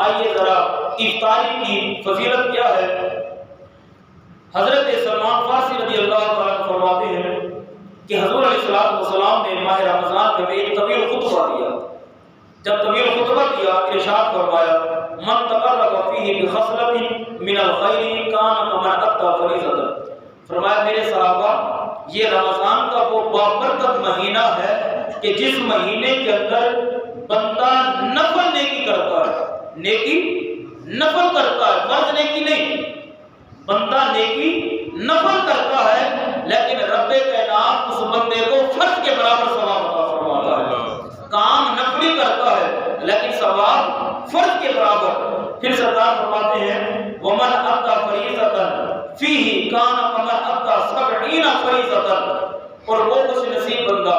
آئیے ذرا افطاری کی فضیلت کیا ہے۔ حضرت سلمان فارسی رضی اللہ تعالیٰ عنہ فرماتے ہیں کہ حضور علیہ السلام نے ماہ رمضان میں ایک طویل خطبہ دیا۔ جب طویل خطبہ دیا ارشاد فرمایا من تقرب فیہ بخصلۃ من الخیر کان کمن ادی فریضۃ۔ فرمایا میرے صحابہ یہ رمضان کا وہ بابرکت مہینہ ہے کہ جس مہینے کے اندر بندہ نفل نیکی کرتا ہے، نیکی نفل کرتا ہے، فرض نیکی نہیں، بندہ نیکی نفل کرتا ہے لیکن رب کائنات اس بندے کو فرض کے برابر ثواب عطا فرماتا ہے۔ کام نفلی کرتا ہے لیکن ثواب فرض کے برابر۔ پھر سرکار فرماتے ہیں ومن ادى فریضۃ فیہ کان کمن ادى 70 فریضۃ، اور وہ خوش نصیب بندہ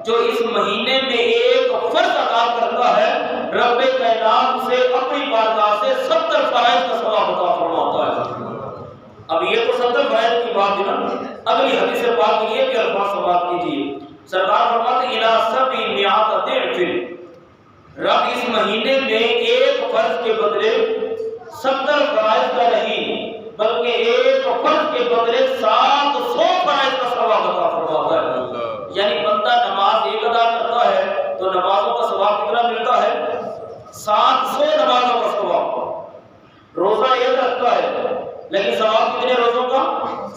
جو اس مہینے میں ایک فرض ادا کرتا ہے رب کائنات سے اپنی بارگاہ سے 70 فرائض کا ثواب عطا فرماتا ہے۔ اب یہ تو 70 فرائض کی بات ہے نا، اگلی حدیث پاک میں یہ بھی الفاظ سماعت کیجیے۔ سرکار فرماتے ہیں الی 700 ضعف، رب اس مہینے میں ایک فرض کے بدلے 70 فرائض کا نہیں بلکہ ایک فرض کے بدلے 700 فرائض کا ثواب عطا فرماتا ہے۔ یعنی بندہ نماز ایک ادا کرتا ہے تو نمازوں کا ثواب کتنا ملتا ہے؟ 700 نمازوں کا ثواب۔ روزہ ایک رکھتا ہے لیکن ثواب کتنے روزوں کا؟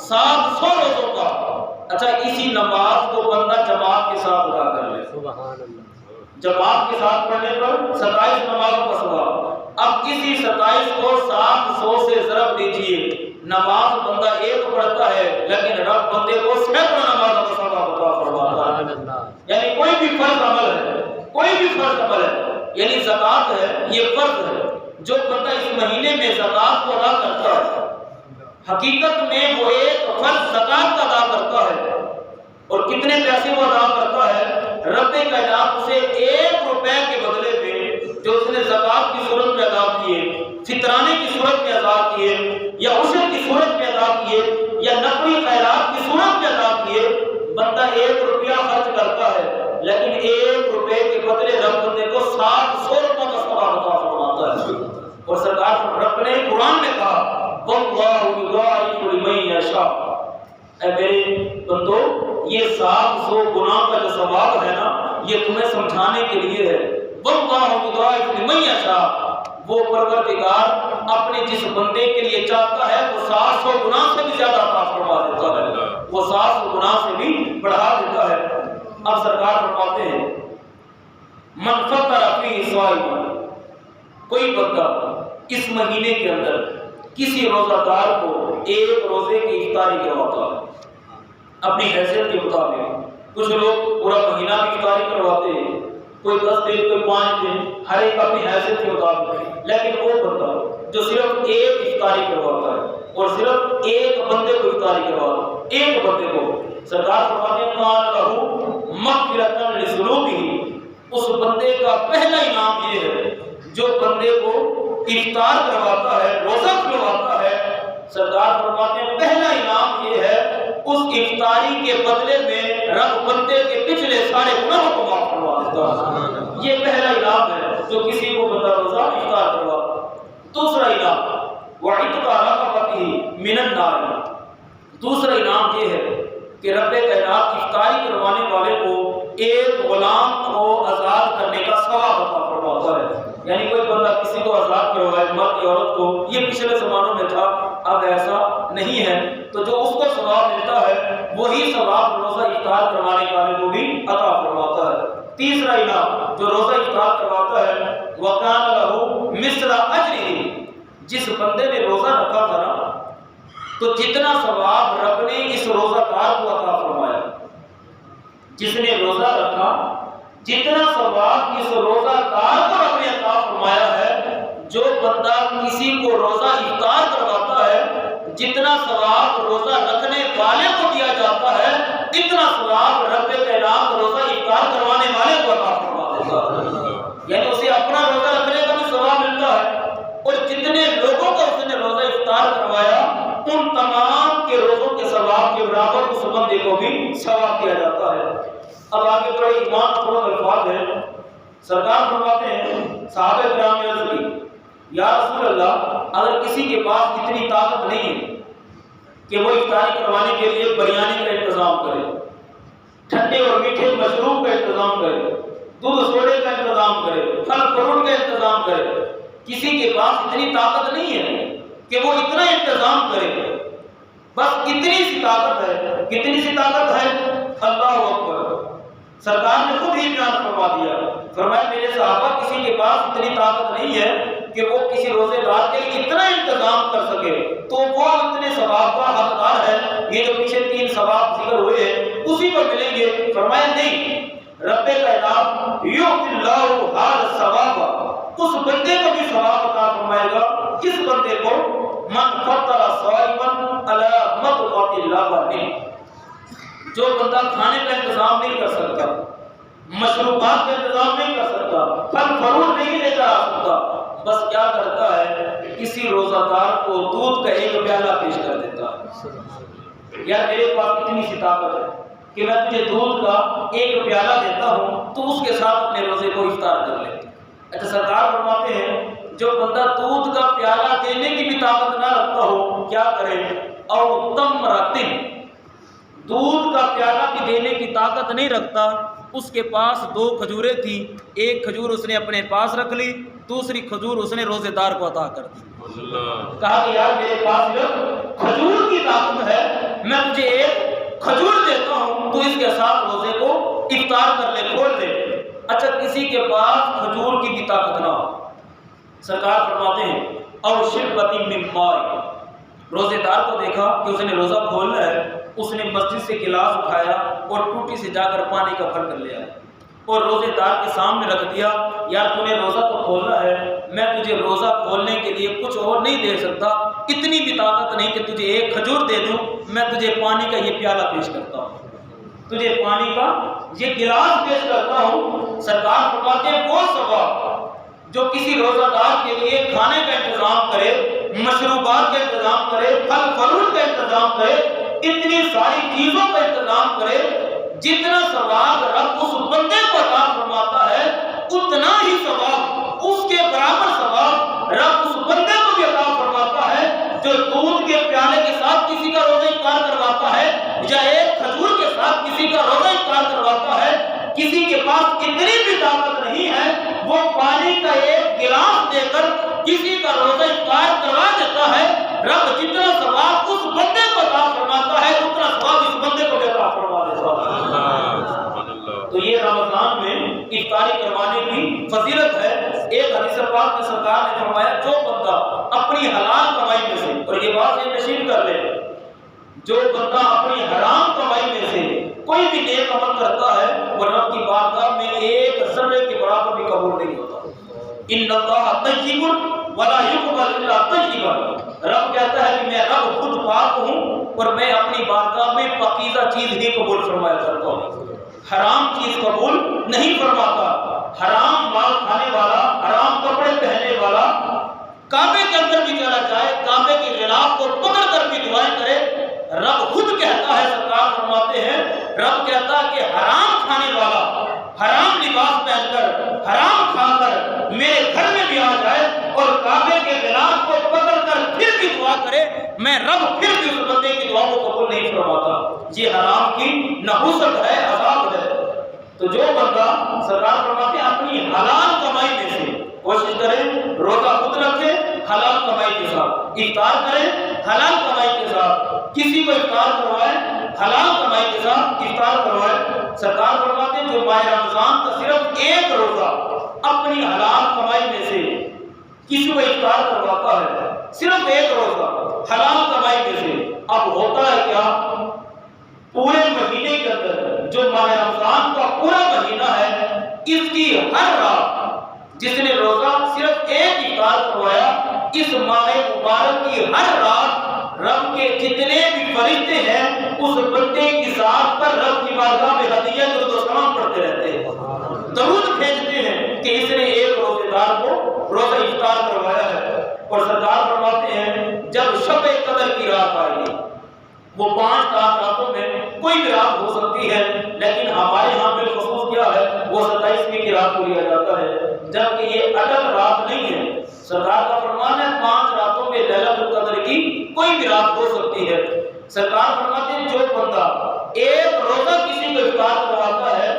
700 روزوں کا۔ اچھا اسی نماز کو بندہ جماعت کے ساتھ ادا کر لے، سبحان اللہ، جماعت کے ساتھ پڑھنے پر 27 نمازوں کا ثواب۔ اب اسی 27 کو 700 سے ضرب دیجئے، نماز بندہ ایک پڑھتا ہے لیکن رب بندے کو سینکڑوں نمازوں کا ثواب عطا فرماتا ہے۔ یعنی کوئی بھی فرض عمل ہے، کوئی بھی فرض عمل ہے، یعنی زکوٰۃ ہے یہ فرض ہے، جو بندہ اس مہینے میں زکوٰۃ کو ادا کرتا ہے حقیقت میں وہ ایک فرض زکوٰۃ کا ادا کرتا ہے، اور کتنے پیسے وہ ادا کرتا ہے؟ رب کائنات اسے 1 روپے کے بدلے میں جو اس نے زکوٰۃ کی صورت میں ادا کیے، فطرانے کی صورت میں ادا کیے، یا عشر کی صورت میں ادا کیے، یا نفلی خیرات کی صورت میں ادا کیے، بندہ 1 روپیہ خرچ کرتا ہے لیکن 1 روپے کے بدلے رب بندے کو 700 روپے کا ثواب عطا فرماتا ہے۔ اور سرکار رب نے قرآن میں کہا واللہ یضاعف لمن یشاء، اے میرے بندو یہ 700 گناہ کا جو ثواب ہے نا یہ تمہیں سمجھانے کے لیے ہے۔ واللہ یضاعف لمن یشاء، وہ پروردگار اپنے جس بندے کے لیے چاہتا ہے وہ 700 گناہ سے بھی زیادہ عطا فرما دیتا ہے، وہ 700 گناہ سے بھی بڑھا دیتا ہے۔ اب سرکار فرماتے ہیں من فطر فی صائما، کوئی بندہ اس مہینے کے اندر کسی روزہ دار کو ایک روزے کی افطاری کرواتا ہے اپنی حیثیت کے مطابق۔ کچھ لوگ پورا مہینہ بھی افطاری کرواتے ہیں، کوئی 10 دن کوئی 5 دن، ہر ایک اپنی حیثیت کے مطابق۔ لیکن وہ بندہ جو صرف ایک افطاری کرواتا ہے اور صرف ایک بندے کو افطاری کرواتا ہے، ایک بندے کو، سرکار فرماتے ہیں قال لہ مغفرۃ لذنوبہ، اس بندے کا پہلا انعام یہ ہے جو بندے کو افطار کرواتا ہے، روزہ کھلواتا ہے، سرکار فرماتے ہیں پہلا انعام یہ ہے اس افطاری کے بدلے میں رب بندے کے پچھلے سارے گناہوں کو معاف کروا دیتا ہے۔ یہ پہلا انعام ہے جو کسی کو بندہ روزہ افطار کرواتا ہے۔ دوسرا انعام وعتق رقبتہ من النار، دوسرا انعام یہ ہے کہ رب کائنات افطاری کروانے والے کو ایک غلام کو آزاد کرنے کا ثواب عطا فرماتا ہے۔ یعنی کوئی بندہ کسی کو آزاد کروائے، مرد یا عورت کو، یہ پچھلے زمانوں میں تھا، اب ایسا نہیں ہے، تو جو اس کو ثواب ملتا ہے وہی ثواب روزہ افطار کروانے والے کو بھی عطا فرماتا ہے۔ تیسرا انعام جو روزہ افطار کرواتا ہے وَكَانَ لَهُ مِثْلَ أَجْرِهِ، جس بندے نے روزہ رکھا تھا نا تو جتنا ثواب رب نے اس روزہ دار کو عطا فرمایا، جس نے روزہ رکھا جتنا ثواب اس روزہ دار کو رب نے عطا فرمایا ہے، جو بندہ کسی کو روزہ افطار کرواتا ہے جتنا ثواب روزہ رکھنے والے کو دیا جاتا ہے اتنا ثواب رب کائنات روزہ افطار کروانے والے کو عطا فرما دیتا ہے۔ یعنی اسے اپنا روزہ رکھنے کا بھی ثواب ملتا ہے، اور جتنے لوگوں کا اس نے روزہ افطار کروایا ان تمام کے روزوں کے ثواب کے برابر اس بندے کو بھی ثواب دیا جاتا ہے۔ اب آگے بڑے ایمان افروز الفاظ ہیں، سرکار فرماتے ہیں صحابہ کرام نے عرض کی یا رسول اللہ اگر کسی کے پاس اتنی طاقت نہیں ہے کہ وہ افطاری کروانے کے لیے بریانی کا انتظام کرے، ٹھنڈے اور میٹھے مشروب کا انتظام کرے، دودھ سوڈے کا انتظام کرے، پھل فروٹ کا انتظام کرے، کسی کے پاس اتنی طاقت نہیں ہے کہ وہ اتنا انتظام کرے، بس اتنی سی طاقت ہے، کتنی سی طاقت ہے؟ اللہ اکبر، سرکار نے خود ہی بیان فرما دیا، فرمایا میرے صحابہ کسی کے پاس اتنی طاقت نہیں ہے کہ وہ کسی روزے دار کے لیے اتنا انتظام کر سکے تو وہ اتنے ثواب کا حقدار ہے۔ یہ جو پیچھے 3 ثواب ذکر ہوئے ہیں اسی کو ملیں گے۔ فرمایا نہیں، رب کائنات یؤتی اللہ ھذا الثواب، اس بندے کو بھی ثواب عطا فرمائے گا، کس بندے کو؟ من فطر صائما علی مطعمۃ اللبن، جو بندہ کھانے کا انتظام نہیں کر سکتا، مشروبات کا انتظام نہیں کر سکتا، پھل فروٹ نہیں لے کر آ سکتا، بس کیا کرتا ہے کسی روزہ دار کو دودھ کا ایک پیالہ پیش کر دیتا ہے۔ یار میرے پاس اتنی سی طاقت ہے کہ میں تجھے دودھ کا ایک پیالہ دیتا ہوں تو اس کے ساتھ اپنے روزے کو افطار کر لے۔ اچھا سرکار فرماتے ہیں جو بندہ دودھ کا پیالہ دینے کی بھی طاقت نہ رکھتا ہو کیا کرے؟ او تمرتن، دودھ کا پیالہ بھی دینے کی طاقت نہیں رکھتا، اس کے پاس 2 کھجوریں تھی، ایک کھجور اس نے اپنے پاس رکھ لی، دوسری کھجور اس نے روزے دار کو عطا کر دی۔ کہا کہ یار میرے پاس کھجور کی طاقت ہے، میں تجھے ایک کھجور دیتا ہوں تو اس کے ساتھ روزے کو افطار کر لے، کھول دے۔ اچھا کسی کے پاس کھجور کی بھی طاقت نہ ہو، سرکار فرماتے ہیں اور شربۃ من ماء، روزے دار کو دیکھا کہ اس نے روزہ کھولنا ہے، اس نے مسجد سے گلاس اٹھایا اور ٹوٹی سے جا کر پانی کا بھر کر لے آیا اور روزے دار کے سامنے رکھ دیا، یار تو نے روزہ تو کھولنا ہے، میں تجھے روزہ کھولنے کے لیے کچھ اور نہیں دے سکتا، اتنی بھی طاقت نہیں کہ تجھے ایک کھجور دے دوں، میں تجھے پانی کا یہ پیالہ پیش کرتا ہوں، تجھے پانی کا یہ گلاس پیش کرتا ہوں۔ سرکار فرماتے ہیں وہ ثواب جو کسی روزہ دار کے لیے کھانے کا انتظام کرے، مشروبات کا انتظام کرے، پھل فروٹ کا انتظام کرے، اتنی ساری چیزوں کا انتظام کرے، جتنا ثواب رب اس بندے کو عطا فرماتا ہے اتنا ہی ثواب، اس کے برابر ثواب رب اس بندے کو بھی عطا فرماتا ہے جو دودھ کے پیالے کے ساتھ کسی کا روزہ افطار کرواتا ہے یا ایک کھجور کے ساتھ کسی کا روزہ افطار کرواتا ہے۔ کسی کے پاس اتنی بھی طاقت نہیں ہے وہ پانی کا ایک گلاس دے کر کسی کا روزہ افطار کروا دیتا ہے، رب جتنا ثواب اس بندے کو عطا فرماتا ہے اتنا ثواب اس بندے کو بھی عطا فرما دیتا ہے۔ تو یہ رمضان میں افطاری کروانے کی فضیلت ہے۔ ایک حدیث پاک میں سرکار نے فرمایا جو بندہ اپنی حلال کمائی میں سے، اور یہ بات یہ نشین کر لے، جو بندہ اپنی حرام کمائی میں سے کوئی بھی نیک عمل کرتا ہے وہ رب کی بارگاہ میں ایک ذرے کے برابر بھی قبول نہیں ہوتا۔ ان اللہ طیب ولا یقبل الا طیبا، رب کہتا ہے کہ میں رب خود پاک ہوں اور میں اپنی بارگاہ میں پاکیزہ چیز ہی قبول فرمایا کرتا ہوں، حرام چیز قبول نہیں فرماتا۔ حرام مال کھانے والا، حرام کپڑے پہننے والا کعبے کے اندر بھی چلا جائے، کعبے کے غلاف کو پکڑ کر بھی دعائیں کرے، رب خود کہتا ہے، سرکار فرماتے ہیں رب کہتا ہے کہ حرام کھانے والا حرام لباس پہن کر حرام کھا کر میرے گھر میں بھی آ جائے اور کعبے کے غلاف کو پکڑ کر پھر بھی دعا کرے، میں رب پھر بھی اس بندے کی دعا کو قبول نہیں فرماتا۔ یہ حرام کی نحوست ہے، عذاب ہے۔ تو جو بندہ، سرکار فرماتے ہیں اپنی حلال کمائی میں سے کوشش کرے، روزہ خود رکھے حلال کمائی کے ساتھ، افطار کرے حلال کمائی کے ساتھ، کسی کو افطار کروائے حلال کمائی کے ساتھ افطار کروائے۔ سرکار فرماتے ہیں جو ماہ رمضان کا صرف ایک روزہ اپنی حلال کمائی میں سے کسی کو افطار کرواتا ہے، صرف ایک روزہ حلال کمائی میں سے، اب ہوتا ہے کیا؟ پورے مہینے کے اندر جو ماہ رمضان کا پورا مہینہ ہے اس کی ہر رات، جس نے روزہ صرف ایک افطار کروایا، اس ماہ مبارک کی ہر رات رب کے جتنے بھی فرشتے ہیں اس بندے کی ذات پر رب کی بارگاہ میں ہدیہ درود و سلام پڑھتے رہتے ہیں، درود بھیجتے ہیں کہ اس نے ایک روزے دار کو روزہ افطار کروایا ہے۔ اور سرکار فرماتے ہیں جب شب قدر کی رات آئے گی، وہ 5 راتوں میں کوئی بھی رات ہو سکتی ہے، لیکن ہمارے ہاں بالخصوص کیا ہے وہ 27ویں کی رات کو لیا جاتا ہے، جبکہ یہ اٹل رات نہیں ہے، سرکار کا فرمان ہے 5 راتوں میں لیلۃ القدر کی کوئی بھی رات ہو سکتی ہے۔ سرکار فرماتے ہیں جو بندہ ایک روزہ کسی کو افطار کرواتا ہے،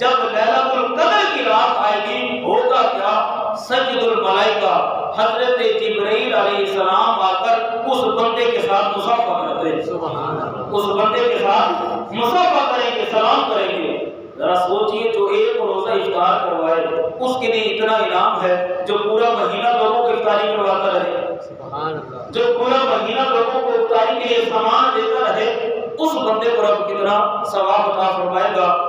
جب لیلۃ القدر کی رات آئے گی ہوگا کیا، سجد الملائکہ حضرت جبرائیل علیہ السلام آ کر اس بندے کے ساتھ مصافحہ کرتے ہیں، اس بندے کے ساتھ مصافحہ کریں گے، سلام کریں گے۔ ذرا سوچئے جو ایک روزہ افطار کروائے اس کے لیے اتنا انعام ہے جو پورا مہینہ لوگوں کو افطاری کرواتا رہے، جو پورا مہینہ لوگوں کو افطاری کے لیے سامان دیتا رہے، اس بندے کو رب کتنا ثواب عطا فرمائے گا۔